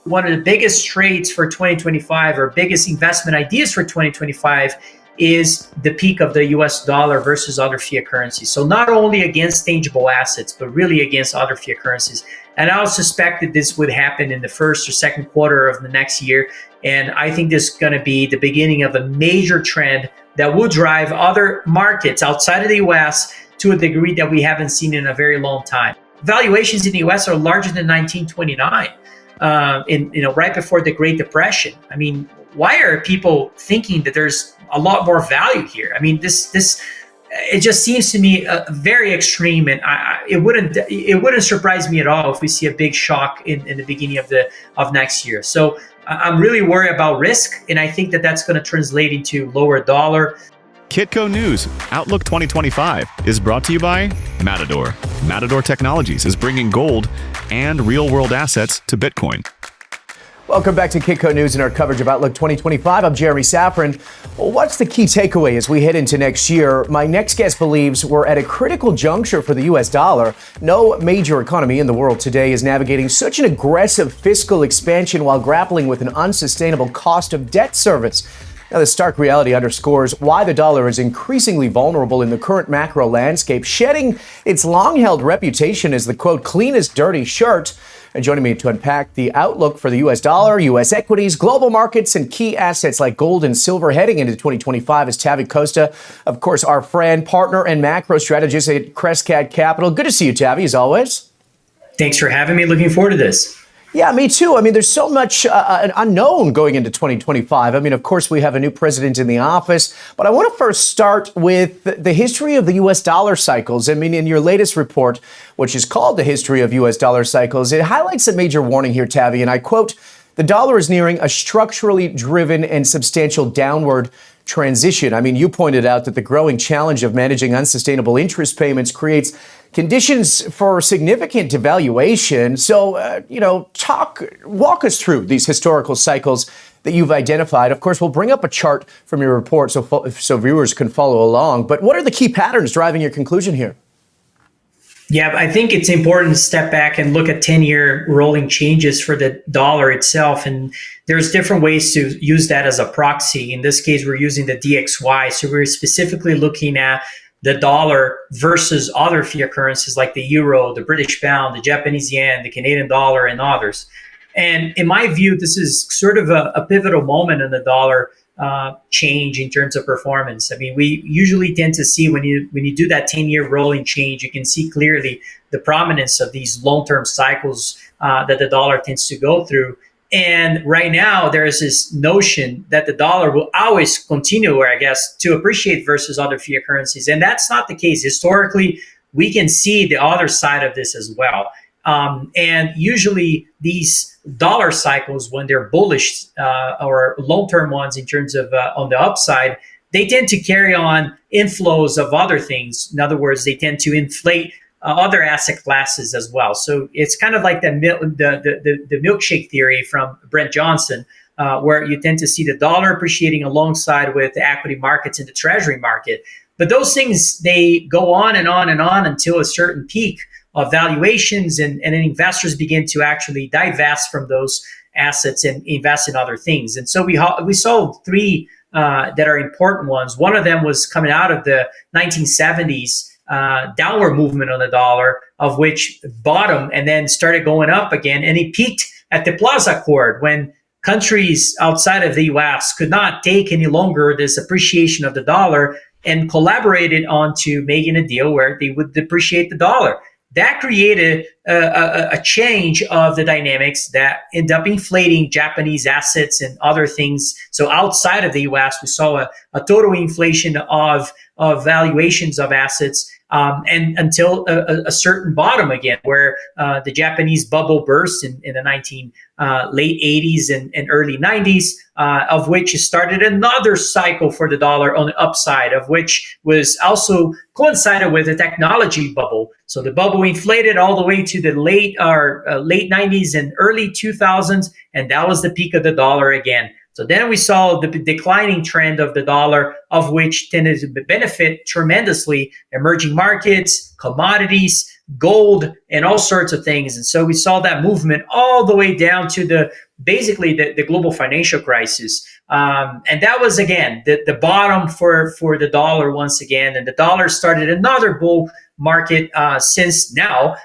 one of the biggest trades for 2025 or biggest investment ideas for 2025 is the peak of the US dollar versus other fiat currencies. So not only against tangible assets, but really against other fiat currencies. And I would suspect that this would happen in the first or second quarter of the next year. And I think this is going to be the beginning of a major trend that will drive other markets outside of the US to a degree that we haven't seen in a very long time. Valuations in the US are larger than 1929, right before the Great Depression. I mean, why are people thinking that there's a lot more value here? I mean, it just seems to me very extreme, and it wouldn't surprise me at all if we see a big shock in the beginning of next year. So I'm really worried about risk, and I think that that's going to translate into lower dollar. Kitco News Outlook 2025 is brought to you by Matador. Matador Technologies is bringing gold and real-world assets to Bitcoin. Welcome back to Kitco News and our coverage of Outlook 2025. I'm Jeremy Safran. Well, what's the key takeaway as we head into next year? My next guest believes we're at a critical juncture for the U.S. dollar. No major economy in the world today is navigating such an aggressive fiscal expansion while grappling with an unsustainable cost of debt service. Now, the stark reality underscores why the dollar is increasingly vulnerable in the current macro landscape, shedding its long-held reputation as the, quote, cleanest dirty shirt. And joining me to unpack the outlook for the U.S. dollar, U.S. equities, global markets, and key assets like gold and silver heading into 2025 is Tavi Costa, of course, our friend, partner, and macro strategist at Crescat Capital. Good to see you, Tavi, as always. Thanks for having me. Looking forward to this. Yeah, me too. I mean, there's so much unknown going into 2025. I mean, of course, we have a new president in the office, but I want to first start with the history of the U.S. dollar cycles. I mean, in your latest report, which is called The History of U.S. Dollar Cycles, it highlights a major warning here, Tavi, and I quote, "The dollar is nearing a structurally driven and substantial downward transition." I mean, you pointed out that the growing challenge of managing unsustainable interest payments creates conditions for significant devaluation. So, walk us through these historical cycles that you've identified. Of course, we'll bring up a chart from your report so viewers can follow along. But what are the key patterns driving your conclusion here? Yeah, I think it's important to step back and look at 10-year rolling changes for the dollar itself. And there's different ways to use that as a proxy. In this case, we're using the DXY. So we're specifically looking at the dollar versus other fiat currencies like the euro, the British pound, the Japanese yen, the Canadian dollar, and others. And in my view, this is sort of a pivotal moment in the dollar change in terms of performance. I mean, we usually tend to see when you do that 10-year rolling change, you can see clearly the prominence of these long-term cycles that the dollar tends to go through. And right now, there is this notion that the dollar will always continue, or I guess, to appreciate versus other fiat currencies. And that's not the case. Historically, we can see the other side of this as well. And usually these dollar cycles, when they're bullish or long-term ones in terms of on the upside, they tend to carry on inflows of other things. In other words, they tend to inflate other asset classes as well. So it's kind of like the milkshake theory from Brent Johnson, where you tend to see the dollar appreciating alongside with the equity markets and the treasury market. But those things, they go on and on and on until a certain peak of valuations, and then investors begin to actually divest from those assets and invest in other things. And so we saw three that are important ones. One of them was coming out of the 1970s, downward movement on the dollar, of which bottomed and then started going up again. And it peaked at the Plaza Accord when countries outside of the US could not take any longer this appreciation of the dollar and collaborated on to making a deal where they would depreciate the dollar. That created a change of the dynamics that ended up inflating Japanese assets and other things. So outside of the US, we saw a total inflation of valuations of assets, and until a certain bottom again, where the Japanese bubble burst in the late 80s and early 90s, of which started another cycle for the dollar on the upside, of which was also coincided with a technology bubble. So the bubble inflated all the way to the late 90s and early 2000s, and that was the peak of the dollar again. So then we saw the declining trend of the dollar of which tended to benefit tremendously emerging markets, commodities, gold, and all sorts of things. And so we saw that movement all the way down to the global financial crisis. And that was, again, the bottom for the dollar once again. And the dollar started another bull market since now,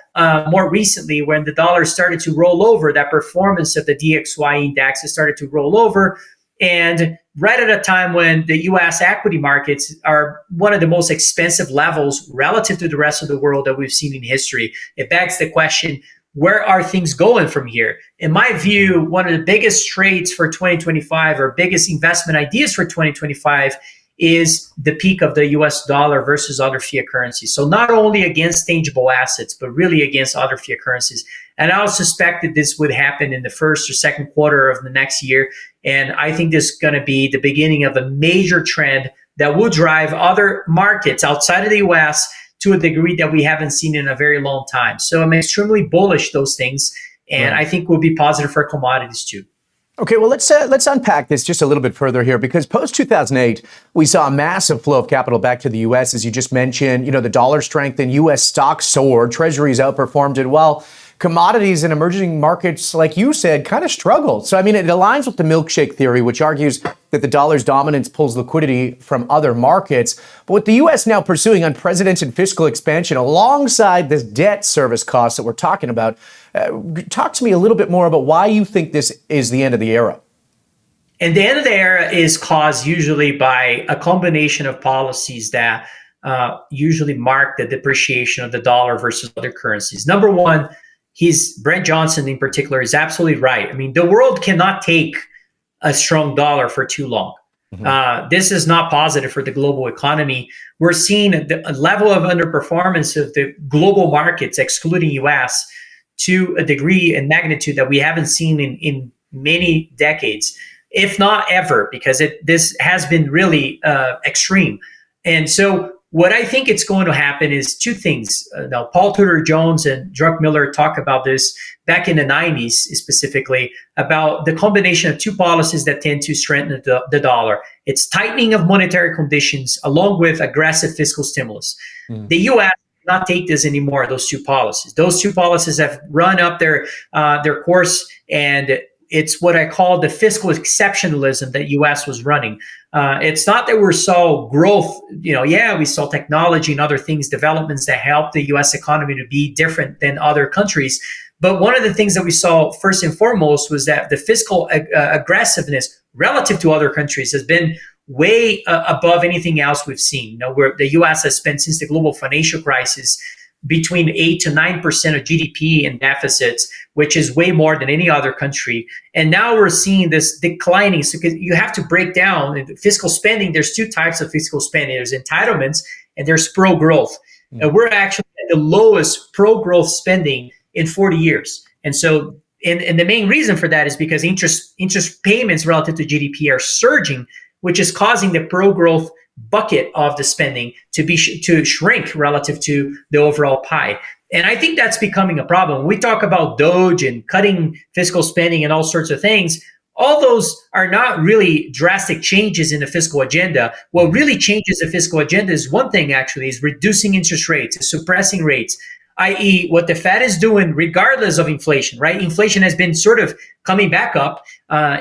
more recently, when the dollar started to roll over. That performance of the DXY index has started to roll over. And right at a time when the US equity markets are one of the most expensive levels relative to the rest of the world that we've seen in history, it begs the question, where are things going from here? In my view, one of the biggest trades for 2025 or biggest investment ideas for 2025 is the peak of the US dollar versus other fiat currencies. So not only against tangible assets, but really against other fiat currencies. And I would suspect that this would happen in the first or second quarter of the next year. And I think this is going to be the beginning of a major trend that will drive other markets outside of the US to a degree that we haven't seen in a very long time. So I'm extremely bullish those things. And I think will be positive for commodities too. Okay, well, let's unpack this just a little bit further here, because post-2008, we saw a massive flow of capital back to the U.S., as you just mentioned. You know, the dollar strengthened, U.S. stocks soared, treasuries outperformed it well. Commodities in emerging markets, like you said, kind of struggled. So, I mean, it aligns with the milkshake theory, which argues that the dollar's dominance pulls liquidity from other markets. But with the U.S. now pursuing unprecedented fiscal expansion alongside this debt service cost that we're talking about, talk to me a little bit more about why you think this is the end of the era. And the end of the era is caused usually by a combination of policies that usually mark the depreciation of the dollar versus other currencies. Number one, Brent Johnson in particular is absolutely right. I mean, the world cannot take a strong dollar for too long. This is not positive for the global economy. We're seeing a level of underperformance of the global markets, excluding US, to a degree and magnitude that we haven't seen in many decades, if not ever, because this has been really extreme. And so what I think it's going to happen is two things. Now, Paul Tudor Jones and Druckenmiller talk about this back in the 90s, specifically about the combination of two policies that tend to strengthen the dollar. It's tightening of monetary conditions along with aggressive fiscal stimulus. The U.S. not take this anymore, those two policies. Those two policies have run up their course, and it's what I call the fiscal exceptionalism that U.S. was running. It's not that we saw growth, we saw technology and other things, developments that helped the U.S. economy to be different than other countries. But one of the things that we saw first and foremost was that the fiscal aggressiveness relative to other countries has been way above anything else we've seen. Where the U.S. has spent since the global financial crisis between 8 to 9% of GDP in deficits, which is way more than any other country. And now we're seeing this declining. So you have to break down fiscal spending. There's two types of fiscal spending. There's entitlements and there's pro-growth. And we're actually at the lowest pro-growth spending in 40 years. And so, and the main reason for that is because interest payments relative to GDP are surging, which is causing the pro-growth bucket of the spending to shrink relative to the overall pie. And I think that's becoming a problem. When we talk about DOGE and cutting fiscal spending and all sorts of things, all those are not really drastic changes in the fiscal agenda. What really changes the fiscal agenda is one thing, actually, is reducing interest rates, is suppressing rates, i.e. what the Fed is doing regardless of inflation, right? Inflation has been sort of coming back up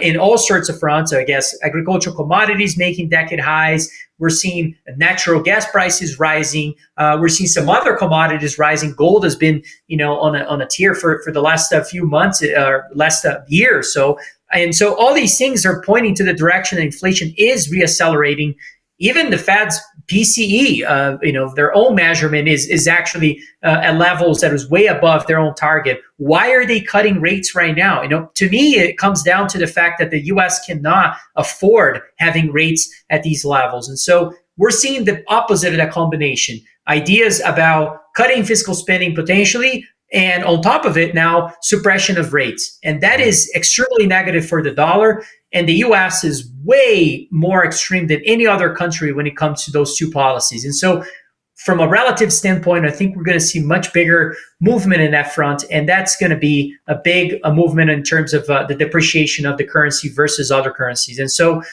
in all sorts of fronts. So I guess agricultural commodities making decade highs. We're seeing natural gas prices rising. We're seeing some other commodities rising. Gold has been, on a tier for the last few months, or last year or so. And so all these things are pointing to the direction that inflation is reaccelerating. Even the Fed's PCE, their own measurement is actually at levels that is way above their own target. Why are they cutting rates right now? To me, it comes down to the fact that the U.S. cannot afford having rates at these levels. And so we're seeing the opposite of that combination. Ideas about cutting fiscal spending potentially, and on top of it now, suppression of rates. And that is extremely negative for the dollar. And the U.S. is way more extreme than any other country when it comes to those two policies. And so from a relative standpoint, I think we're going to see much bigger movement in that front. And that's going to be a movement in terms of the depreciation of the currency versus other currencies. And so,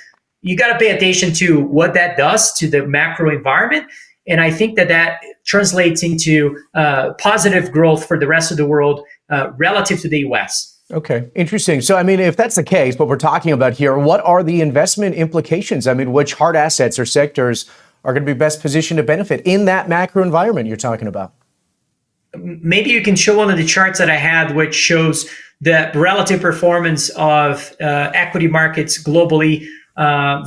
you got to pay attention to what that does to the macro environment. And I think that translates into positive growth for the rest of the world relative to the US. Okay, interesting. So, I mean, if that's the case, what we're talking about here, what are the investment implications? I mean, which hard assets or sectors are going to be best positioned to benefit in that macro environment you're talking about? Maybe you can show one of the charts that I had, which shows the relative performance of equity markets globally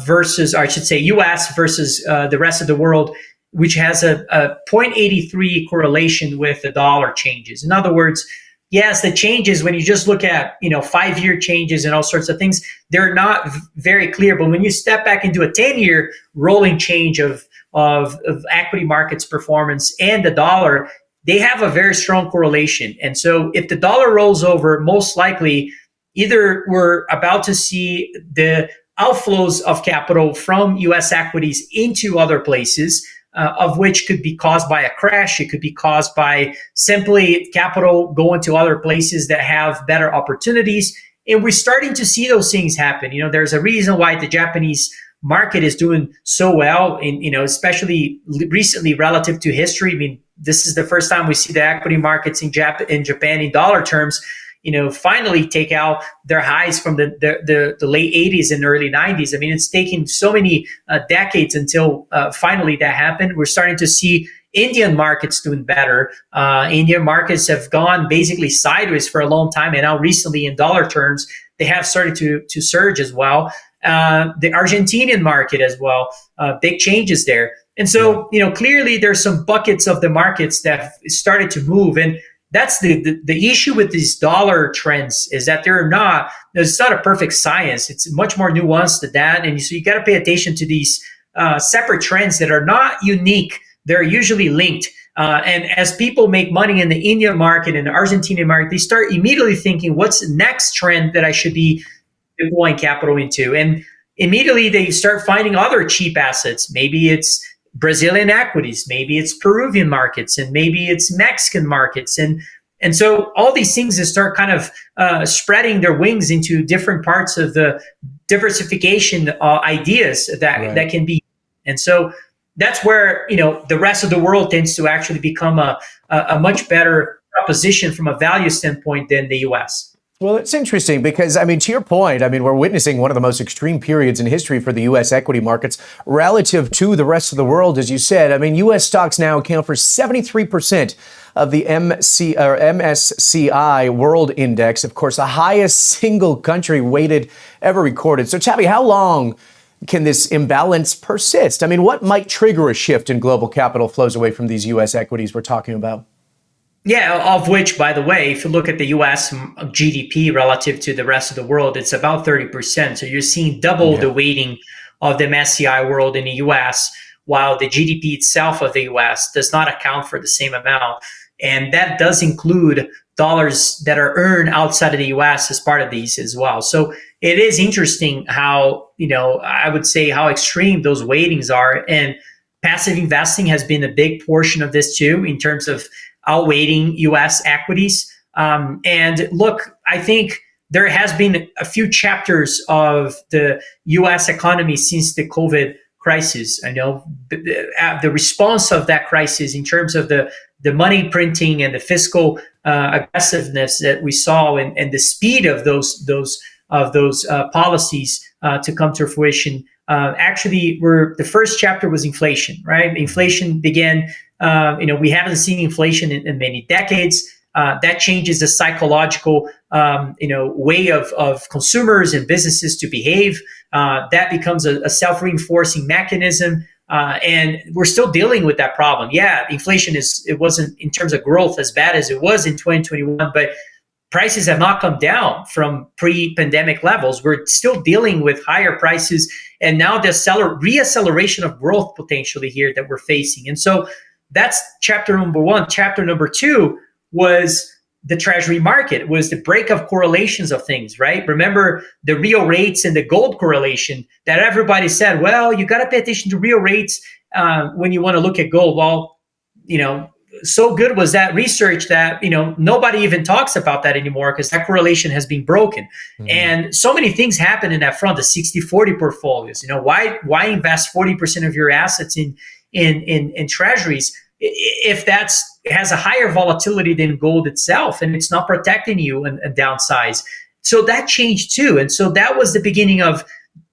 versus, or I should say, US versus the rest of the world, which has a 0.83 correlation with the dollar changes. In other words, yes, the changes, when you just look at 5-year changes and all sorts of things, they're not very clear. But when you step back into a 10-year rolling change of equity markets performance and the dollar, they have a very strong correlation. And so if the dollar rolls over, most likely either we're about to see the outflows of capital from US equities into other places, of which could be caused by a crash. It could be caused by simply capital going to other places that have better opportunities. And we're starting to see those things happen. There's a reason why the Japanese market is doing so well, and especially recently relative to history. I mean, this is the first time we see the equity markets in Japan in dollar terms, finally take out their highs from the late 80s and early 90s. I mean, it's taken so many decades until finally that happened. We're starting to see Indian markets doing better. Indian markets have gone basically sideways for a long time, and now recently in dollar terms, they have started to surge as well. The Argentinian market as well, big changes there. And so, clearly there's some buckets of the markets that have started to move. And that's the issue with these dollar trends, is that it's not a perfect science. It's much more nuanced than that. And so you got to pay attention to these separate trends that are not unique. They're usually linked. And as people make money in the Indian market and the Argentinian market, they start immediately thinking, what's the next trend that I should be deploying capital into? And immediately they start finding other cheap assets. Maybe it's Brazilian equities, maybe it's Peruvian markets, and maybe it's Mexican markets. And so all these things that start kind of spreading their wings into different parts of the diversification ideas that can be. And so that's where, the rest of the world tends to actually become a much better proposition from a value standpoint than the US. Well, it's interesting because, I mean, to your point, I mean, we're witnessing one of the most extreme periods in history for the U.S. equity markets relative to the rest of the world, as you said. I mean, U.S. stocks now account for 73% of the MSCI World Index, of course, the highest single country weighted ever recorded. So, Tavi, how long can this imbalance persist? I mean, what might trigger a shift in global capital flows away from these U.S. equities we're talking about? Yeah, of which, by the way, if you look at the US GDP relative to the rest of the world, it's about 30%. So you're seeing double the weighting of the MSCI World in the US, while the GDP itself of the US does not account for the same amount. And that does include dollars that are earned outside of the US as part of these as well. So it is interesting how, I would say how extreme those weightings are. And passive investing has been a big portion of this too, in terms of outweighting U.S. equities. And look, I think there has been a few chapters of the U.S. economy since the COVID crisis. I know the response of that crisis in terms of the money printing and the fiscal aggressiveness that we saw, and the speed of those policies to come to fruition. Actually, the first chapter was inflation, right? Inflation began. We haven't seen inflation in many decades. That changes the psychological, way of consumers and businesses to behave. That becomes a self-reinforcing mechanism. And we're still dealing with that problem. Yeah, inflation it wasn't in terms of growth as bad as it was in 2021, but prices have not come down from pre-pandemic levels. We're still dealing with higher prices, and now the reacceleration of growth potentially here that we're facing. And so that's chapter number one. Chapter number two was the treasury market, was the break of correlations of things, right? Remember the real rates and the gold correlation that everybody said, well, you got to pay attention to real rates when you want to look at gold. Well, so good was that research that nobody even talks about that anymore because that correlation has been broken. And so many things happen in that front, the 60-40 portfolios. Why invest 40% of your assets in treasuries if that's has a higher volatility than gold itself and it's not protecting you and downsize? So that changed too. And so that was the beginning of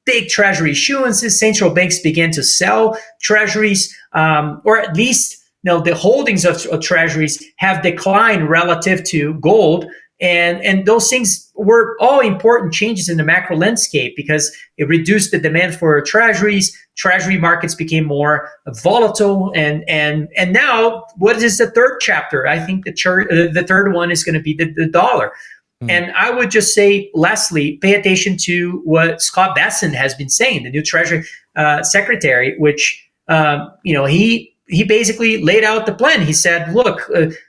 big treasury issuances. Central banks began to sell treasuries, or at least the holdings of treasuries have declined relative to gold. And those things were all important changes in the macro landscape because it reduced the demand for treasuries. Treasury markets became more volatile. And now, what is the third chapter? I think the third one is going to be the dollar. And I would just say, lastly, pay attention to what Scott Bessent has been saying, the new Treasury Secretary, which he basically laid out the plan. He said, look,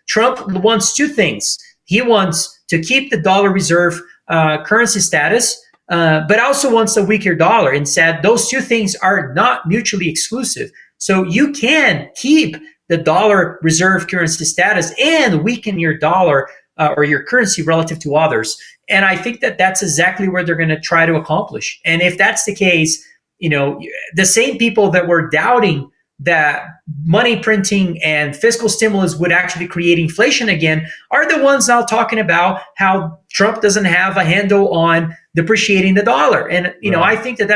Trump wants two things. He wants to keep the dollar reserve currency status, but also wants a weaker dollar, and said those two things are not mutually exclusive. So you can keep the dollar reserve currency status and weaken your dollar or your currency relative to others. And I think that that's exactly what they're going to try to accomplish. And if that's the case, the same people that were doubting that money printing and fiscal stimulus would actually create inflation again are the ones now talking about how Trump doesn't have a handle on depreciating the dollar. And, I think that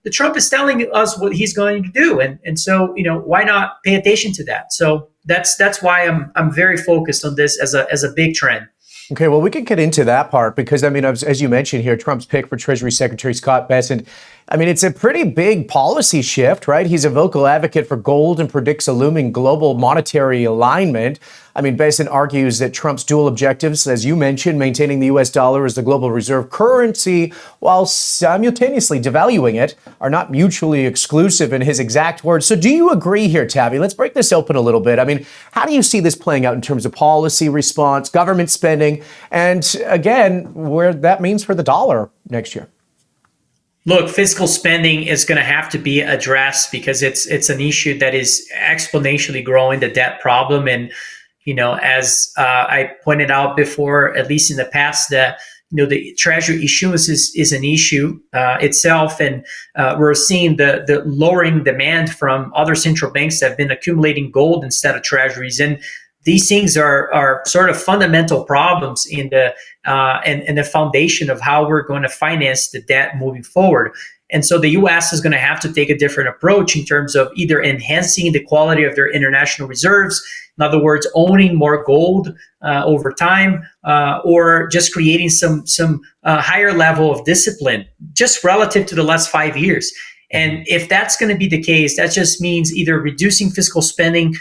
the Trump is telling us what he's going to do. And so, why not pay attention to that? So that's why I'm very focused on this as a big trend. Okay, well, we could get into that part because, as you mentioned here, Trump's pick for Treasury Secretary Scott Bessent, it's a pretty big policy shift, right? He's a vocal advocate for gold and predicts a looming global monetary alignment. Bessent argues that Trump's dual objectives, as you mentioned, maintaining the U.S. dollar as the global reserve currency while simultaneously devaluing it, are not mutually exclusive in his exact words. So do you agree here, Tavi? Let's break this open a little bit. How do you see this playing out in terms of policy response, government spending, and again, where that means for the dollar next year? Look, fiscal spending is going to have to be addressed because it's an issue that is exponentially growing, the debt problem. And, as I pointed out before, at least in the past, that the treasury issuance is an issue itself. And we're seeing the lowering demand from other central banks that have been accumulating gold instead of treasuries. And these things are sort of fundamental problems in the foundation of how we're going to finance the debt moving forward. And so the U.S. is going to have to take a different approach in terms of either enhancing the quality of their international reserves, in other words, owning more gold over time, or just creating some higher level of discipline just relative to the last 5 years. And if that's going to be the case, that just means either reducing fiscal spending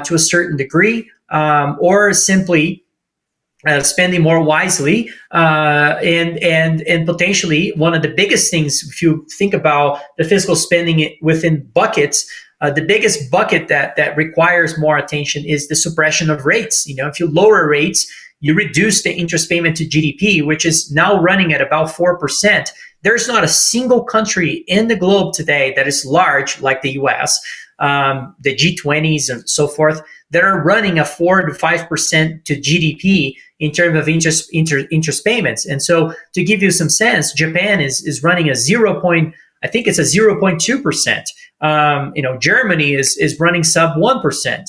to a certain degree, or simply spending more wisely, and potentially one of the biggest things, if you think about the fiscal spending within buckets, the biggest bucket that requires more attention is the suppression of rates. If you lower rates, you reduce the interest payment to GDP, which is now running at about 4%. There's not a single country in the globe today that is large like the US, the G20s and so forth, that are running a 4 to 5% to GDP in terms of interest payments. And so, to give you some sense, Japan is running a 0.2%. Germany is running sub 1%.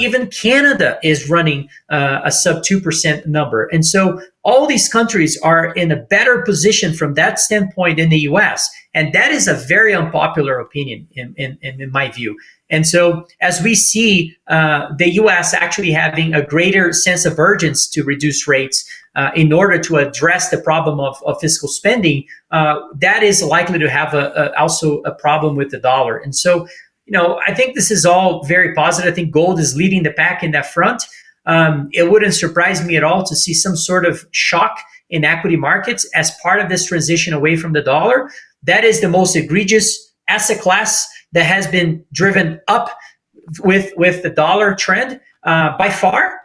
Even Canada is running a sub 2% number. And so all these countries are in a better position from that standpoint than the US. And that is a very unpopular opinion in my view. And so as we see the US actually having a greater sense of urgency to reduce rates in order to address the problem of fiscal spending, that is likely to have also a problem with the dollar. And so, I think this is all very positive. I think gold is leading the pack in that front. It wouldn't surprise me at all to see some sort of shock in equity markets as part of this transition away from the dollar. That is the most egregious asset class that has been driven up with the dollar trend by far.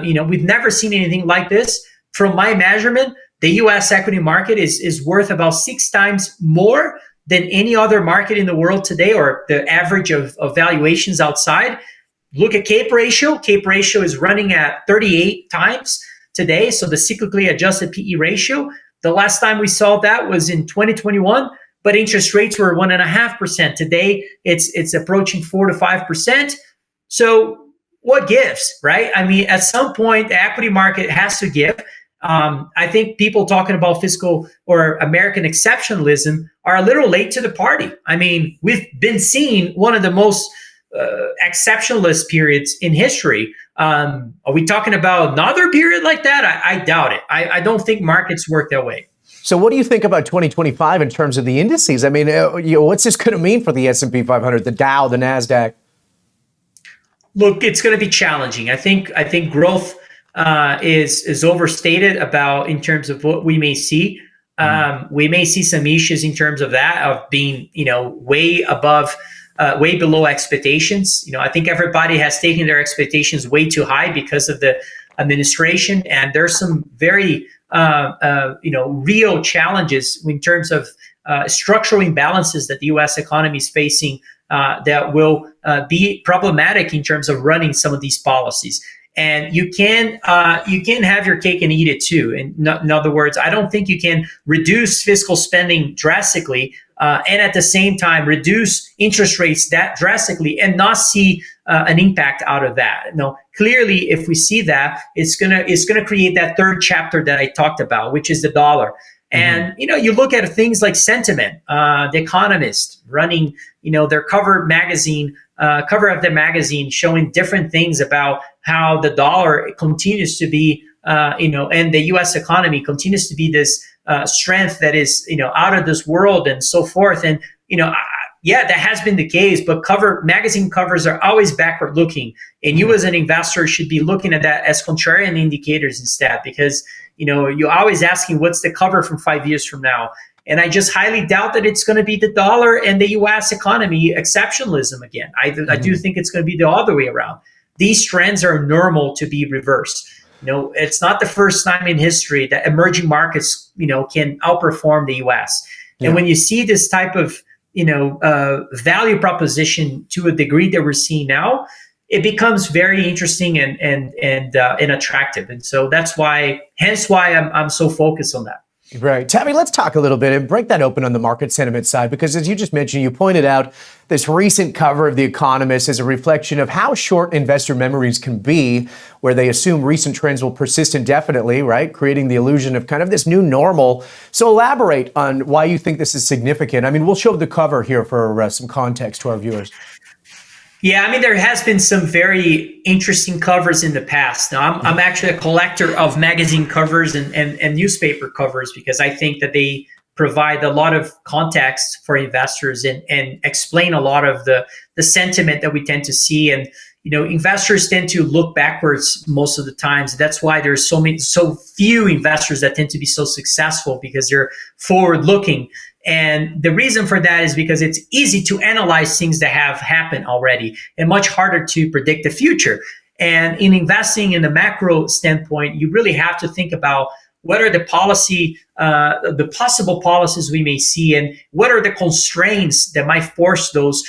We've never seen anything like this. From my measurement, the U.S. equity market is worth about 6 times more than any other market in the world today, or the average of valuations outside. look at CAPE ratio. CAPE ratio is running at 38 times today. So the cyclically adjusted PE ratio, the last time we saw that was in 2021, but interest rates were 1.5%. Today, it's approaching 4 to 5%. So what gives, right? I mean, at some point, the equity market has to give. I think people talking about fiscal or American exceptionalism are a little late to the party. I mean, we've been seeing one of the most exceptionalist periods in history. Are we talking about another period like that? I doubt it. I don't think markets work that way. So what do you think about 2025 in terms of the indices? I mean, what's this going to mean for the S&P 500, the Dow, the NASDAQ? Look, it's going to be challenging. I think growth is overstated about in terms of what we may see. We may see some issues in terms of that, of being, way below expectations. I think everybody has taken their expectations way too high because of the administration, and there's some very, real challenges in terms of structural imbalances that the U.S. economy is facing that will be problematic in terms of running some of these policies. And you can have your cake and eat it too. In other words, I don't think you can reduce fiscal spending drastically and at the same time reduce interest rates that drastically and not see an impact out of that. No, clearly, if we see that, it's gonna create that third chapter that I talked about, which is the dollar. And you look at things like sentiment. The Economist running, their cover of the magazine, showing different things about how the dollar continues to be, and the U.S. economy continues to be this strength that is, out of this world and so forth. And that has been the case. But magazine covers are always backward looking, and you as an investor should be looking at that as contrarian indicators instead, because you're always asking what's the cover from 5 years from now. And I just highly doubt that it's going to be the dollar and the U.S. economy exceptionalism again. I do think it's going to be the other way around. These trends are normal to be reversed. It's not the first time in history that emerging markets, can outperform the U.S. Yeah. And when you see this type of, value proposition to a degree that we're seeing now, it becomes very interesting and attractive. And so hence why I'm so focused on that. Right. Tavi, let's talk a little bit and break that open on the market sentiment side, because as you just mentioned, you pointed out this recent cover of The Economist as a reflection of how short investor memories can be, where they assume recent trends will persist indefinitely, right? Creating the illusion of kind of this new normal. So elaborate on why you think this is significant. I mean, we'll show the cover here for some context to our viewers. Yeah, I mean, there has been some very interesting covers in the past. Now, I'm actually a collector of magazine covers and newspaper covers, because I think that they provide a lot of context for investors and explain a lot of the sentiment that we tend to see. And, investors tend to look backwards most of the times. That's why there's so few investors that tend to be so successful, because they're forward looking. And the reason for that is because it's easy to analyze things that have happened already and much harder to predict the future. And in investing in the macro standpoint, you really have to think about what are the possible policies we may see, and what are the constraints that might force those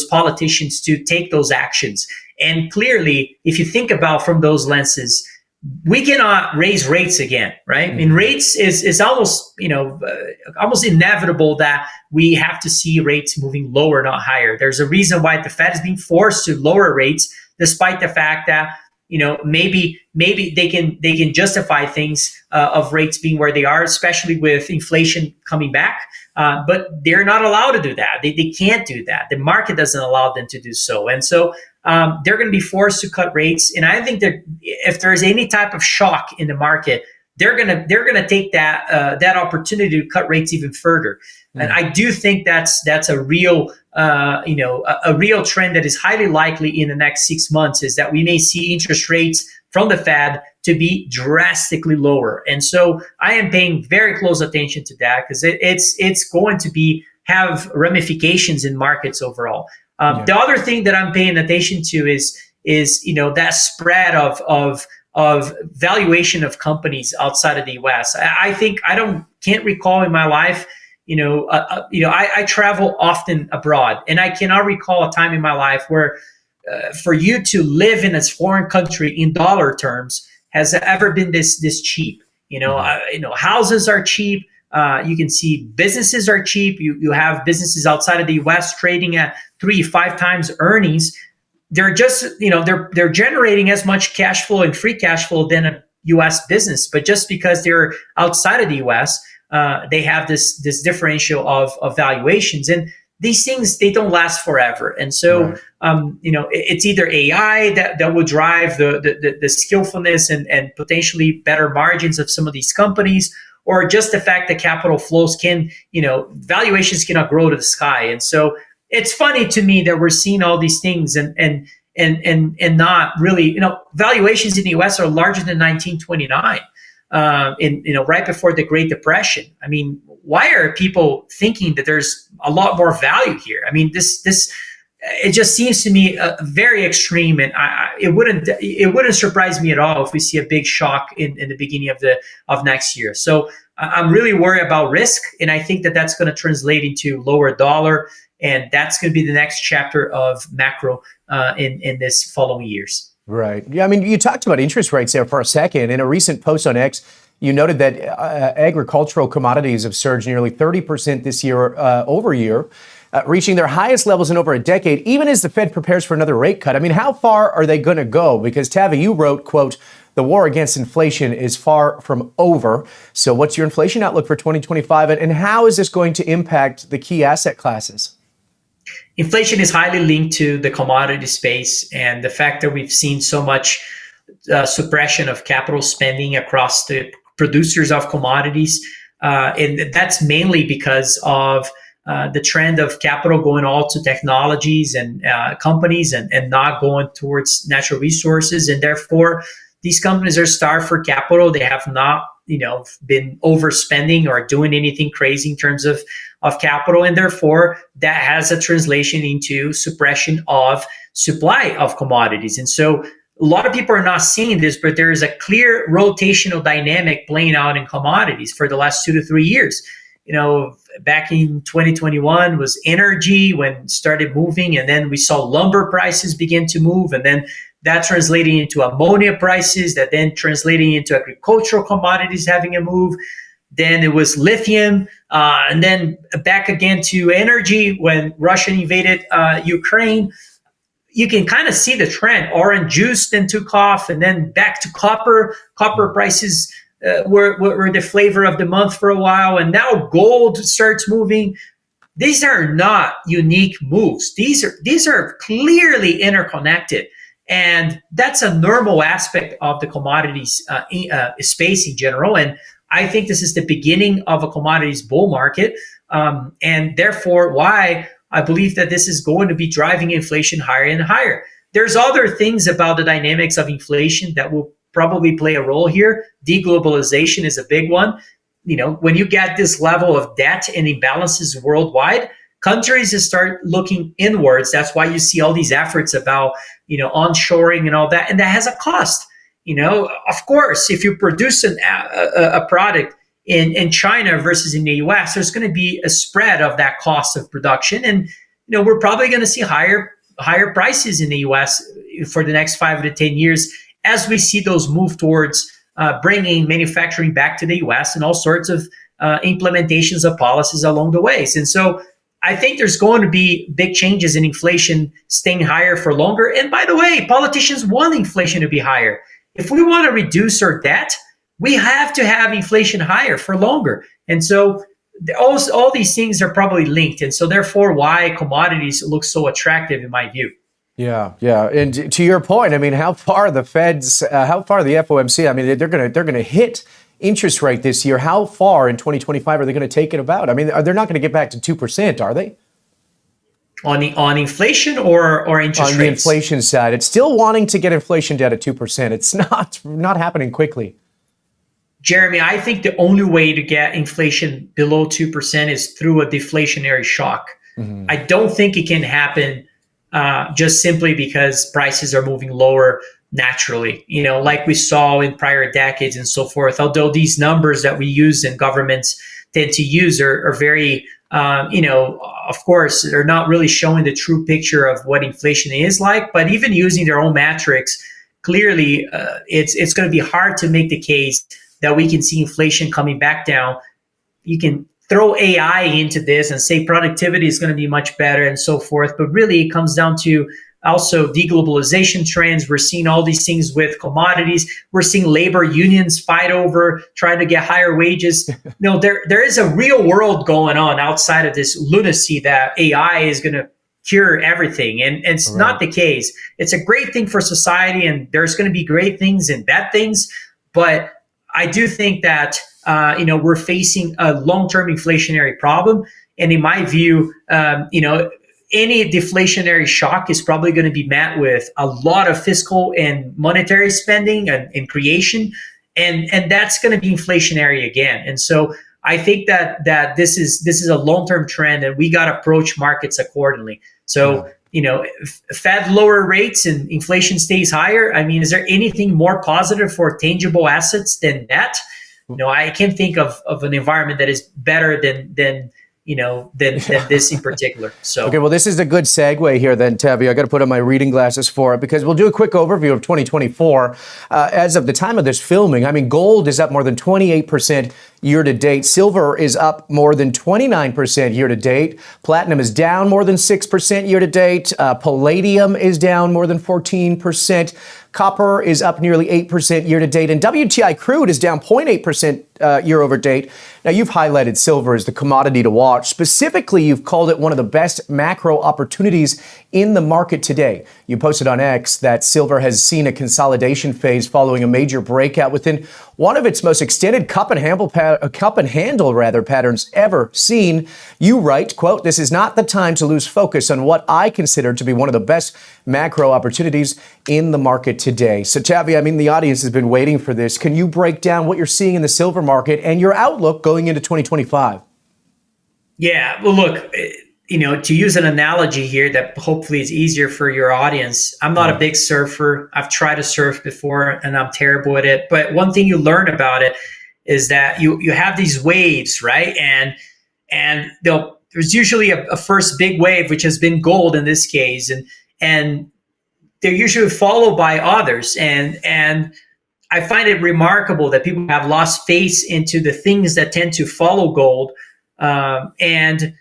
politicians to take those actions. And clearly, if you think about from those lenses, we cannot raise rates again, right? I mean, rates is almost, almost inevitable that we have to see rates moving lower, not higher. There's a reason why the Fed is being forced to lower rates, despite the fact that, maybe they can justify things of rates being where they are, especially with inflation coming back. But they're not allowed to do that. They can't do that. The market doesn't allow them to do so. And so they're going to be forced to cut rates. And I think that if there is any type of shock in the market, they're gonna take that opportunity to cut rates even further. And I do think that's a real a real trend that is highly likely in the next 6 months, is that we may see interest rates from the Fed to be drastically lower. And so I am paying very close attention to that, because it's going to have ramifications in markets overall. The other thing that I'm paying attention to is that spread of valuation of companies outside of the U.S. I think can't recall in my life, I travel often abroad, and I cannot recall a time in my life where for you to live in a foreign country in dollar terms has ever been this cheap. Houses are cheap. You can see businesses are cheap. You have businesses outside of the U.S. trading at 3-5 times earnings. They're just, they're generating as much cash flow and free cash flow than a U.S. business, but just because they're outside of the U.S., they have this differential of valuations, and these things, they don't last forever. And so, it's either AI that will drive the skillfulness and potentially better margins of some of these companies, or just the fact that capital flows valuations cannot grow to the sky. And so it's funny to me that we're seeing all these things and not really, valuations in the US are larger than 1929, right before the Great Depression. I mean, why are people thinking that there's a lot more value here? I mean, it just seems to me very extreme, and it wouldn't surprise me at all if we see a big shock in the beginning of next year. So I'm really worried about risk, and I think that that's going to translate into lower dollar, and that's going to be the next chapter of macro in this following years. Right. Yeah. I mean, you talked about interest rates there for a second. In a recent post on X, you noted that agricultural commodities have surged nearly 30% this year over year, reaching their highest levels in over a decade, even as the Fed prepares for another rate cut. I mean, how far are they going to go? Because, Tavi, you wrote, quote, "The war against inflation is far from over." So what's your inflation outlook for 2025? And how is this going to impact the key asset classes? Inflation is highly linked to the commodity space, and the fact that we've seen so much suppression of capital spending across the producers of commodities. And that's mainly because of the trend of capital going all to technologies and companies and not going towards natural resources. And therefore, these companies are starved for capital. They have not, been overspending or doing anything crazy in terms of capital. And therefore, that has a translation into suppression of supply of commodities. And so a lot of people are not seeing this, but there is a clear rotational dynamic playing out in commodities for the last 2 to 3 years. Back in 2021 was energy when it started moving, and then we saw lumber prices begin to move, and then that translating into ammonia prices, that then translating into agricultural commodities having a move. Then it was lithium, and then back again to energy when Russia invaded Ukraine. You can kind of see the trend. Orange juice then took off, and then back to copper. Copper prices were the flavor of the month for a while, and now gold starts moving. These are not unique moves. These are clearly interconnected, and that's a normal aspect of the commodities space in general. And I think this is the beginning of a commodities bull market, and therefore why I believe that this is going to be driving inflation higher and higher. There's other things about the dynamics of inflation that will probably play a role here. Deglobalization is a big one. When you get this level of debt and imbalances worldwide, countries just start looking inwards. That's why you see all these efforts about, onshoring and all that. And that has a cost. Of course, if you produce a product in China versus in the US, there's going to be a spread of that cost of production. And, we're probably going to see higher prices in the US for the next 5 to 10 years as we see those move towards bringing manufacturing back to the US and all sorts of implementations of policies along the ways. And so I think there's going to be big changes in inflation staying higher for longer. And by the way, politicians want inflation to be higher. If we want to reduce our debt, we have to have inflation higher for longer. And so all these things are probably linked. And so therefore, why commodities look so attractive in my view. Yeah. And to your point, I mean, how far the FOMC, I mean, they're going to hit interest rate this year. How far in 2025 are they going to take it about? I mean, they're not going to get back to 2%, are they? On inflation or interest rates? On the inflation side, it's still wanting to get inflation down to 2%. It's not happening quickly. Jeremy, I think the only way to get inflation below 2% is through a deflationary shock. Mm-hmm. I don't think it can happen just simply because prices are moving lower naturally, like we saw in prior decades and so forth. Although these numbers that we use and governments tend to use are very, of course, they're not really showing the true picture of what inflation is like, but even using their own metrics, clearly it's going to be hard to make the case that we can see inflation coming back down. You can throw AI into this and say productivity is going to be much better and so forth, but really it comes down to also deglobalization trends. We're seeing all these things with commodities. We're seeing labor unions fight over trying to get higher wages. There is a real world going on outside of this lunacy that AI is going to cure everything. And it's not the case. It's a great thing for society, and there's going to be great things and bad things. But I do think that we're facing a long-term inflationary problem. And in my view, any deflationary shock is probably going to be met with a lot of fiscal and monetary spending and creation, and that's going to be inflationary again. And so I think that this is a long-term trend, and we got to approach markets accordingly. So if Fed lower rates and inflation stays higher, I mean, is there anything more positive for tangible assets than that? I can't think of an environment that is better than this in particular. So okay, well, this is a good segue here then, Tavi. I got to put on my reading glasses for it, because we'll do a quick overview of 2024. As of the time of this filming, I mean, gold is up more than 28% year to date. Silver is up more than 29% year to date. Platinum is down more than 6% year to date. Palladium is down more than 14%. Copper is up nearly 8% year to date, and WTI crude is down 0.8% year over date. Now, you've highlighted silver as the commodity to watch. Specifically, you've called it one of the best macro opportunities in the market today. You posted on X that silver has seen a consolidation phase following a major breakout within one of its most extended cup and handle patterns ever seen. You write, quote, "This is not the time to lose focus on what I consider to be one of the best macro opportunities in the market today." So, Tavi, I mean, the audience has been waiting for this. Can you break down what you're seeing in the silver market and your outlook going into 2025? Yeah, well, look, to use an analogy here that hopefully is easier for your audience, I'm not a big surfer. I've tried to surf before and I'm terrible at it. But one thing you learn about it is that you have these waves, right? And there's usually a first big wave, which has been gold in this case, and they're usually followed by others. And I find it remarkable that people have lost faith into the things that tend to follow gold. And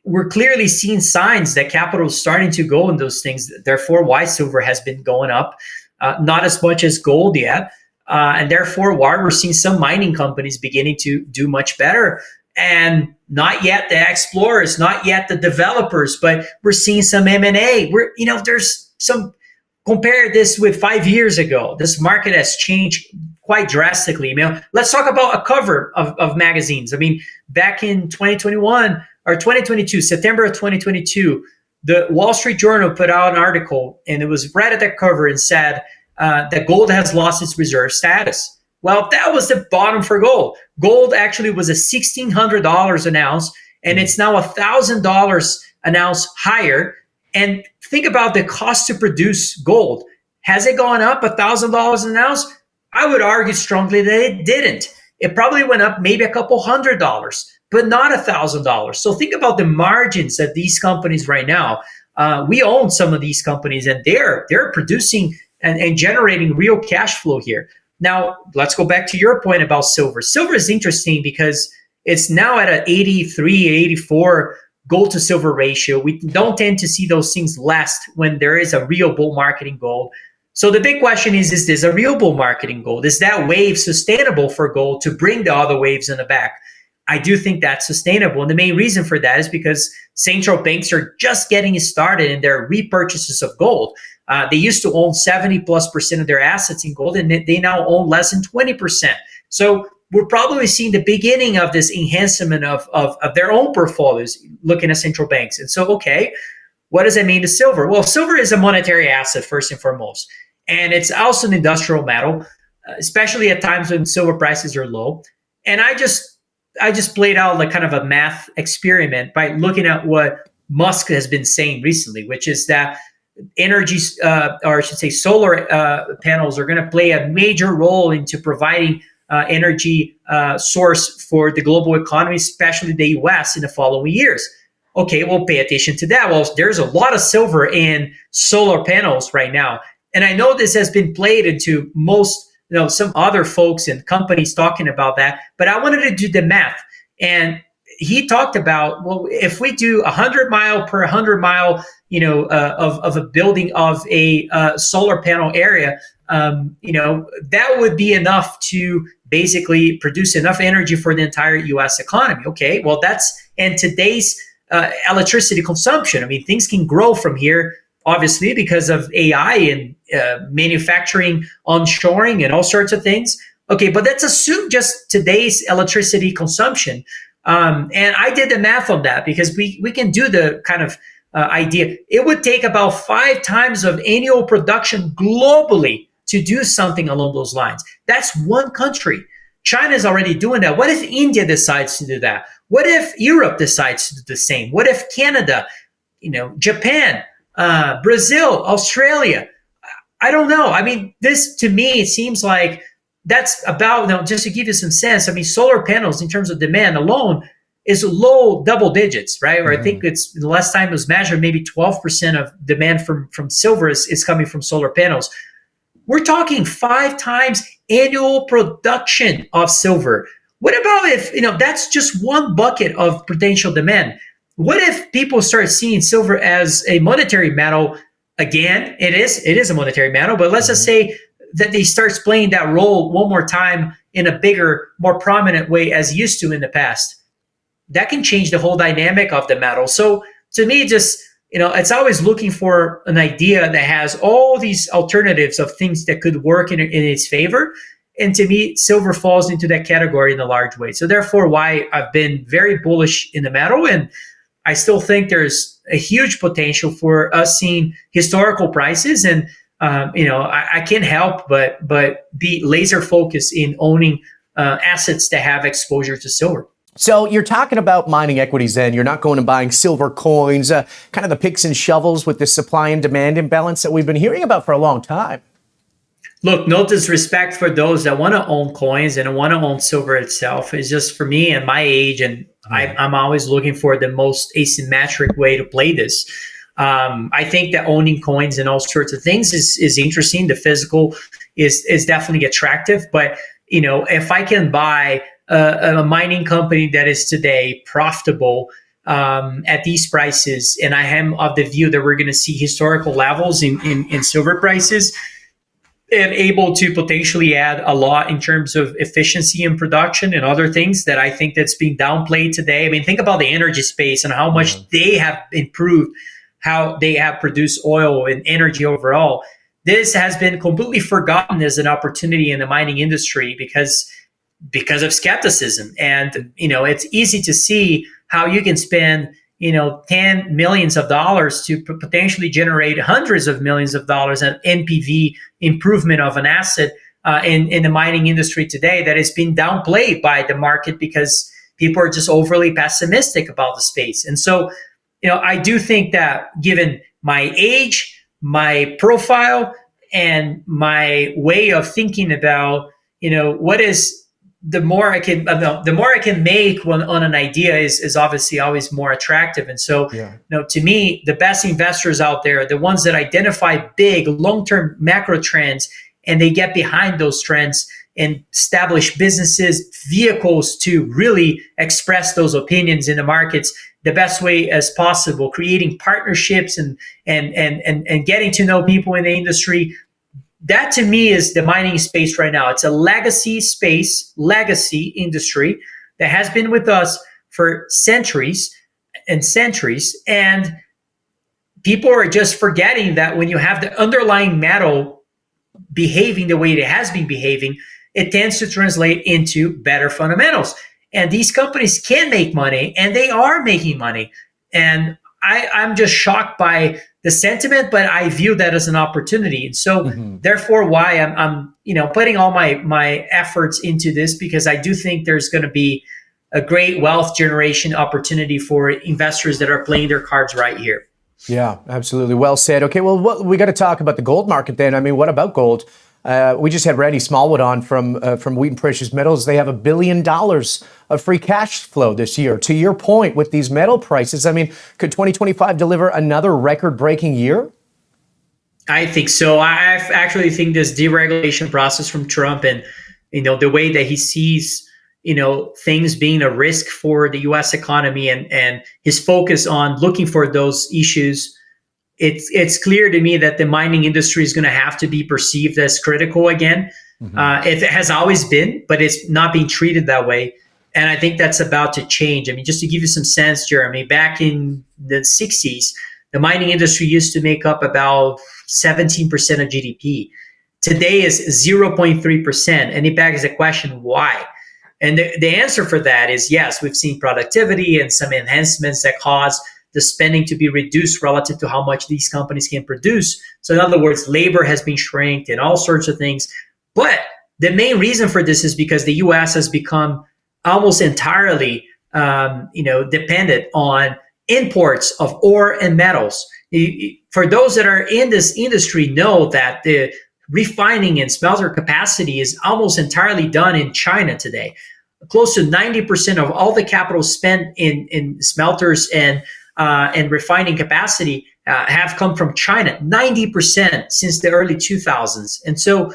we're clearly seeing signs that capital is starting to go in those things. Therefore, why silver has been going up, not as much as gold yet. And therefore, why we're seeing some mining companies beginning to do much better. And not yet the explorers, not yet the developers, but we're seeing some M&A. There's some, compare this with 5 years ago. This market has changed quite drastically. Let's talk about a cover of magazines. I mean, back in 2021 or 2022, September of 2022, the Wall Street Journal put out an article, and it was right at that cover and said that gold has lost its reserve status. Well, that was the bottom for gold. Gold actually was $1,600 an ounce, and it's now $1,000 an ounce higher. And think about the cost to produce gold. Has it gone up $1,000 an ounce? I would argue strongly that it didn't. It probably went up maybe a couple $100, but not $1,000. So think about the margins that these companies right now. We own some of these companies, and they're producing and generating real cash flow here. Now, let's go back to your point about silver. Silver is interesting because it's now at an 83, 84 gold to silver ratio. We don't tend to see those things last when there is a real bull market in gold. So the big question is this a real bull market in gold? Is that wave sustainable for gold to bring the other waves in the back? I do think that's sustainable. And the main reason for that is because central banks are just getting started in their repurchases of gold. They used to own 70+% of their assets in gold, and they now own less than 20%. So we're probably seeing the beginning of this enhancement of their own portfolios, looking at central banks. And so, okay, what does that mean to silver? Well, silver is a monetary asset, first and foremost. And it's also an industrial metal, especially at times when silver prices are low. And I just played out like kind of a math experiment by looking at what Musk has been saying recently, which is that energy, or I should say solar panels are going to play a major role into providing energy source for the global economy, especially the US in the following years. Okay, well, pay attention to that. Well, there's a lot of silver in solar panels right now. And I know this has been played into most, some other folks and companies talking about that, but I wanted to do the math. And he talked about, well, if we do 100 mile per 100 mile, of a building of a solar panel area, that would be enough to basically produce enough energy for the entire U.S. economy. Okay, well, that's in today's electricity consumption. I mean, things can grow from here, obviously, because of AI and manufacturing, onshoring, and all sorts of things. Okay, but let's assume just today's electricity consumption. And I did the math on that because we can do the kind of idea. It would take about 5 times of annual production globally to do something along those lines. That's one country. China is already doing that. What if India decides to do that? What if Europe decides to do the same? What if Canada, Japan, Brazil, Australia? I don't know. I mean, this to me, it seems like that's about, just to give you some sense, I mean, solar panels in terms of demand alone is low double digits, right? Or I think it's the last time it was measured, maybe 12% of demand from silver is coming from solar panels. We're talking 5 times annual production of silver. What about if, that's just one bucket of potential demand? What if people start seeing silver as a monetary metal? Again, it is a monetary metal, but let's just say that they starts playing that role one more time in a bigger, more prominent way as used to in the past. That can change the whole dynamic of the metal. So to me, just, it's always looking for an idea that has all these alternatives of things that could work in its favor. And to me, silver falls into that category in a large way. So therefore, why I've been very bullish in the metal. And I still think there's a huge potential for us seeing historical prices. And, I can't help but be laser focused in owning assets that have exposure to silver. So you're talking about mining equities then. You're not going and buying silver coins, kind of the picks and shovels with the supply and demand imbalance that we've been hearing about for a long time. Look, no disrespect for those that want to own coins and want to own silver itself. It's just for me and my age, and I'm always looking for the most asymmetric way to play this. I think that owning coins and all sorts of things is interesting. The physical is definitely attractive, but if I can buy a mining company that is today profitable at these prices, and I am of the view that we're going to see historical levels in silver prices, and able to potentially add a lot in terms of efficiency in production and other things that I think that's being downplayed today. I mean, think about the energy space and how much they have improved, how they have produced oil and energy overall. This has been completely forgotten as an opportunity in the mining industry because of skepticism. And, it's easy to see how you can spend, 10 millions of dollars to potentially generate hundreds of millions of dollars in NPV improvement of an asset in the mining industry today that has been downplayed by the market because people are just overly pessimistic about the space. And so, I do think that given my age, my profile, and my way of thinking about, what is the more I can make on an idea is obviously always more attractive. And so, to me, the best investors out there, the ones that identify big long-term macro trends and they get behind those trends and establish businesses, vehicles to really express those opinions in the markets the best way as possible, creating partnerships and getting to know people in the industry. That to me is the mining space right now. It's a legacy space, legacy industry that has been with us for centuries and centuries. And people are just forgetting that when you have the underlying metal behaving the way it has been behaving, it tends to translate into better fundamentals. And these companies can make money, and they are making money. And I'm just shocked by the sentiment, but I view that as an opportunity. And so therefore why I'm putting all my efforts into this, because I do think there's going to be a great wealth generation opportunity for investors that are playing their cards right here. Yeah, absolutely. Well said. Okay, well, we got to talk about the gold market then. I mean, what about gold? We just had Randy Smallwood on from Wheaton Precious Metals. They have $1 billion of free cash flow this year. To your point, with these metal prices, I mean, could 2025 deliver another record-breaking year? I think so. I actually think this deregulation process from Trump and, the way that he sees, things being a risk for the U.S. economy and his focus on looking for those issues, it's clear to me that the mining industry is going to have to be perceived as critical again. It has always been, but it's not being treated that way. And I think that's about to change. I mean, just to give you some sense, Jeremy, back in the 60s, the mining industry used to make up about 17% of GDP. Today is 0.3%. And it begs the question, why? And the answer for that is, yes, we've seen productivity and some enhancements that cause the spending to be reduced relative to how much these companies can produce. So in other words, labor has been shrinked and all sorts of things. But the main reason for this is because the U.S. has become almost entirely, dependent on imports of ore and metals. For those that are in this industry know that the refining and smelter capacity is almost entirely done in China today. Close to 90% of all the capital spent in smelters and refining capacity have come from China, 90% since the early 2000s. And so,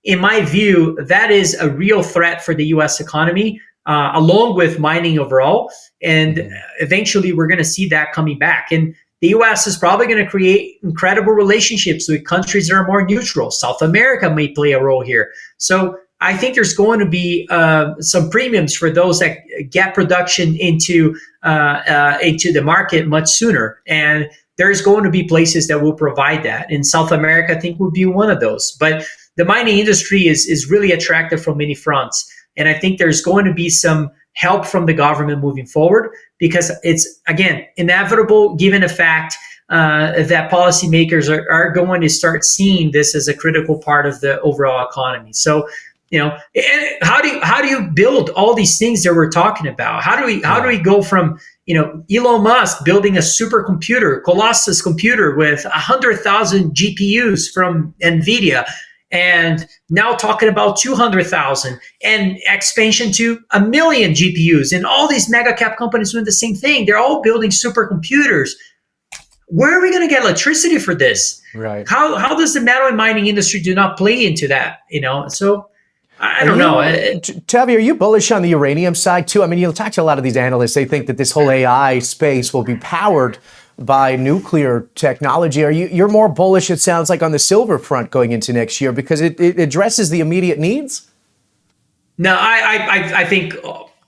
in my view, that is a real threat for the U.S. economy, along with mining overall. And eventually, we're going to see that coming back. And the U.S. is probably going to create incredible relationships with countries that are more neutral. South America may play a role here. So I think there's going to be some premiums for those that get production into the market much sooner. And there's going to be places that will provide that. And South America, I think, would be one of those. But the mining industry is really attractive from many fronts. And I think there's going to be some help from the government moving forward, because it's, again, inevitable given the fact that policymakers are going to start seeing this as a critical part of the overall economy. So, how do you build all these things that we're talking about? How do we go from, Elon Musk building a supercomputer, Colossus computer with 100,000 GPUs from NVIDIA, and now talking about 200,000 and expansion to 1 million GPUs, and all these mega cap companies doing the same thing. They're all building supercomputers. Where are we going to get electricity for this? Right. How does the metal and mining industry do not play into that? So I don't know. Tavi, are you bullish on the uranium side too? I mean, you'll talk to a lot of these analysts. They think that this whole AI space will be powered by nuclear technology. You're more bullish, it sounds like, on the silver front going into next year because it addresses the immediate needs? No, I think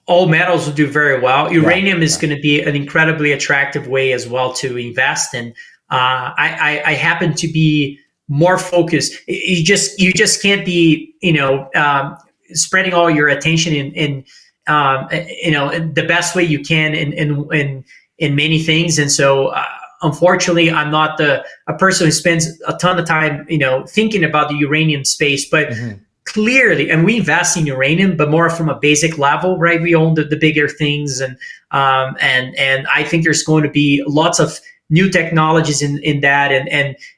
all metals will do very well. Uranium is going to be an incredibly attractive way as well to invest in. I happen to be more focused. You just can't be spreading all your attention in the best way you can in many things. And so, unfortunately, I'm not a person who spends a ton of time, thinking about the uranium space, but clearly, and we invest in uranium, but more from a basic level, right? We own the bigger things. And I think there's going to be lots of new technologies in that,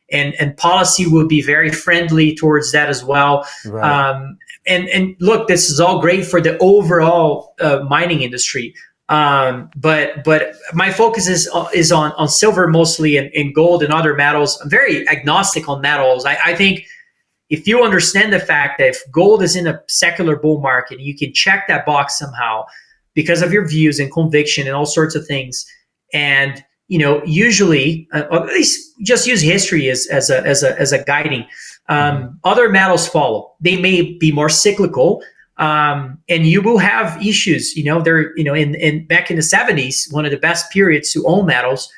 and policy will be very friendly towards that as well. Right. And look, this is all great for the overall mining industry. But my focus is on silver mostly, and gold and other metals. I'm very agnostic on metals. I think if you understand the fact that if gold is in a secular bull market, you can check that box somehow because of your views and conviction and all sorts of things. And usually, or at least just use history as a guiding. Other metals follow. They may be more cyclical. And you will have issues, they're, in back in the 70s, one of the best periods to own metals,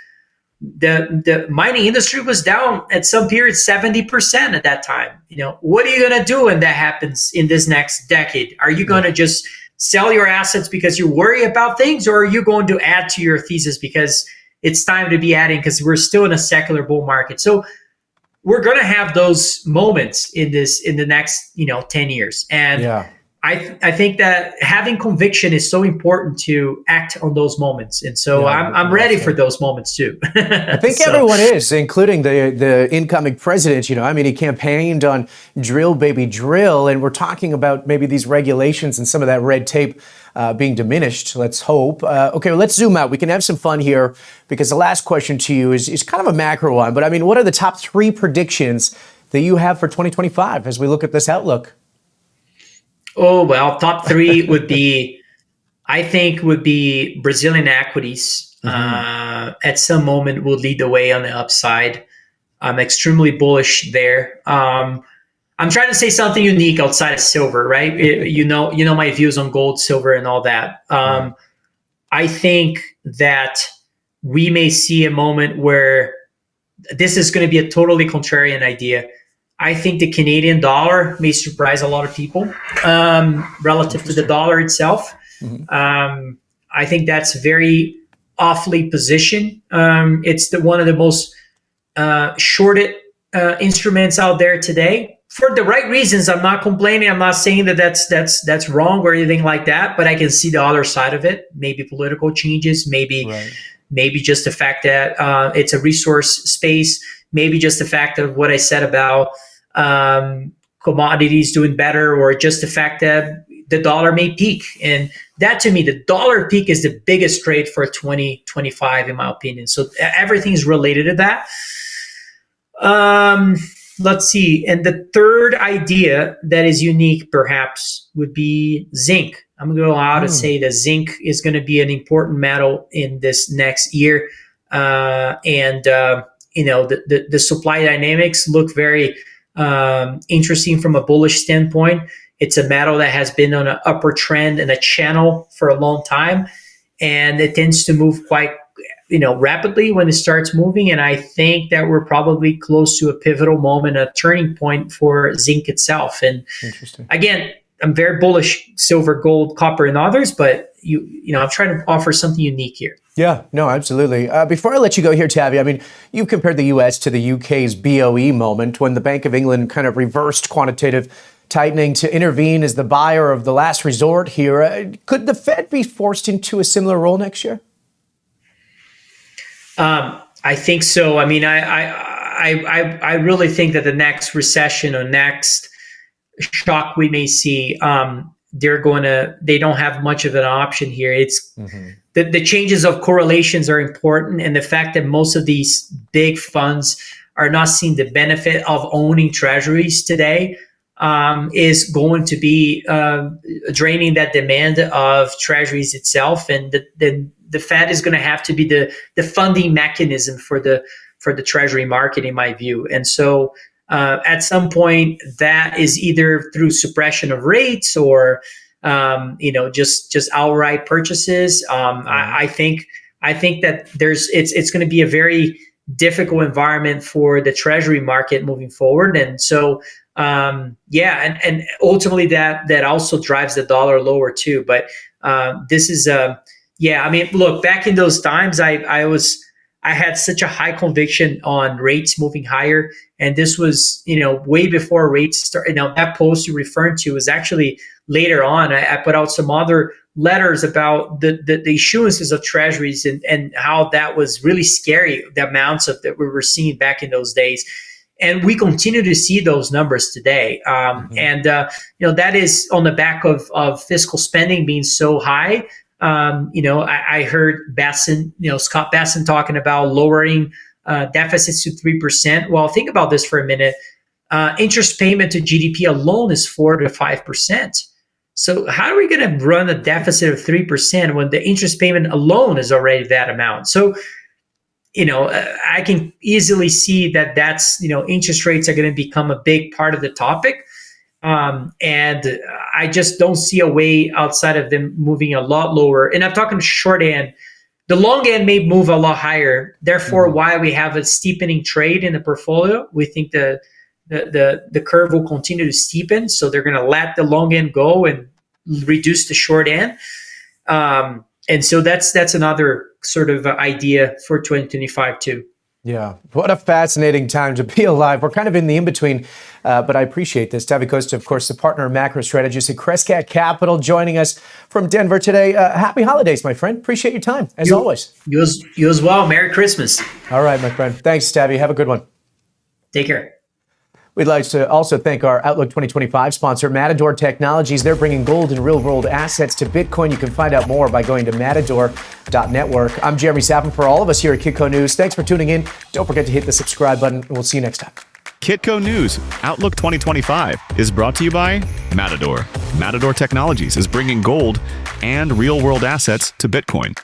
the mining industry was down at some period 70% at that time. What are you going to do when that happens in this next decade? Are you going to just sell your assets because you worry about things, or are you going to add to your thesis because it's time to be adding because we're still in a secular bull market? So we're going to have those moments in the next, 10 years. And I think that having conviction is so important to act on those moments, and so Yeah, I'm well ready for said. those moments too. I think So, everyone is, including the incoming president. I mean, he campaigned on drill, baby, drill, and we're talking about maybe these regulations and some of that red tape being diminished. Let's hope. Okay, well, let's zoom out. We can have some fun here because the last question to you is kind of a macro one. But I mean, what are the top 3 predictions that you have for 2025 as we look at this outlook? oh well, top 3 would be, I think, would be Brazilian equities. At some moment, will lead the way on the upside. I'm extremely bullish there. I'm trying to say something unique outside of silver, right? You know my views on gold, silver, and all that. Right. I think that we may see a moment where this is going to be a totally contrarian idea. I think the Canadian dollar may surprise a lot of people relative to the dollar itself. I think that's very awfully positioned. It's one of the most shorted instruments out there today for the right reasons. I'm not complaining. I'm not saying that that's wrong or anything like that. But I can see the other side of it. Maybe political changes. Right. Maybe just the fact that it's a resource space. Maybe just the fact of what I said about commodities doing better, or just the fact that the dollar may peak. And that, to me, the dollar peak is the biggest trade for 2025, in my opinion. So everything's related to that. Let's see. And the third idea that is unique, perhaps, would be zinc. I'm going to go out and say that zinc is going to be an important metal in this next year. The supply dynamics look very interesting from a bullish standpoint. It's a metal that has been on an upper trend and a channel for a long time, and it tends to move quite rapidly when it starts moving. And I think that we're probably close to a pivotal moment, a turning point for zinc itself. And Interesting. again, I'm very bullish silver, gold, copper, and others, but I'm trying to offer something unique here. Yeah, no, absolutely. Before I let you go here, Tavi, I mean, you've compared the U.S. to the U.K.'s BOE moment when the Bank of England kind of reversed quantitative tightening to intervene as the buyer of the last resort here. Could the Fed be forced into a similar role next year? I think so. I mean, I really think that the next recession or next shock we may see, they don't have much of an option here. It's the changes of correlations are important, and the fact that most of these big funds are not seeing the benefit of owning treasuries today is going to be draining that demand of treasuries itself, and the Fed is going to have to be the funding mechanism for the treasury market, in my view. And so at some point, that is either through suppression of rates or just outright purchases. I think that it's going to be a very difficult environment for the treasury market moving forward. And so and ultimately that also drives the dollar lower too. But this is I mean, look, back in those times, I had such a high conviction on rates moving higher, and this was way before rates started. Now that post you're referring to was actually later on. I put out some other letters about the issuances of treasuries and how that was really scary, the amounts of that we were seeing back in those days. And we continue to see those numbers today. And that is on the back of fiscal spending being so high. I heard Scott Besson talking about lowering deficits to 3%. Well, think about this for a minute. Interest payment to GDP alone is 4 to 5%. So how are we going to run a deficit of 3% when the interest payment alone is already that amount? So, I can easily see that's interest rates are going to become a big part of the topic. And I just don't see a way outside of them moving a lot lower. And I'm talking short end. The long end may move a lot higher. Therefore, why we have a steepening trade in the portfolio. We think the curve will continue to steepen. So they're going to let the long end go and reduce the short end. And so that's another sort of idea for 2025 too. Yeah, what a fascinating time to be alive. We're kind of in the in-between, but I appreciate this. Tavi Costa, of course, the partner and macro strategist at Crescat Capital, joining us from Denver today. Happy holidays, my friend. Appreciate your time, as always. You as well. Merry Christmas. All right, my friend. Thanks, Tavi. Have a good one. Take care. We'd like to also thank our Outlook 2025 sponsor, Matador Technologies. They're bringing gold and real-world assets to Bitcoin. You can find out more by going to matador.network. I'm Jeremy Sappin for all of us here at Kitco News. Thanks for tuning in. Don't forget to hit the subscribe button. We'll see you next time. Kitco News Outlook 2025 is brought to you by Matador. Matador Technologies is bringing gold and real-world assets to Bitcoin.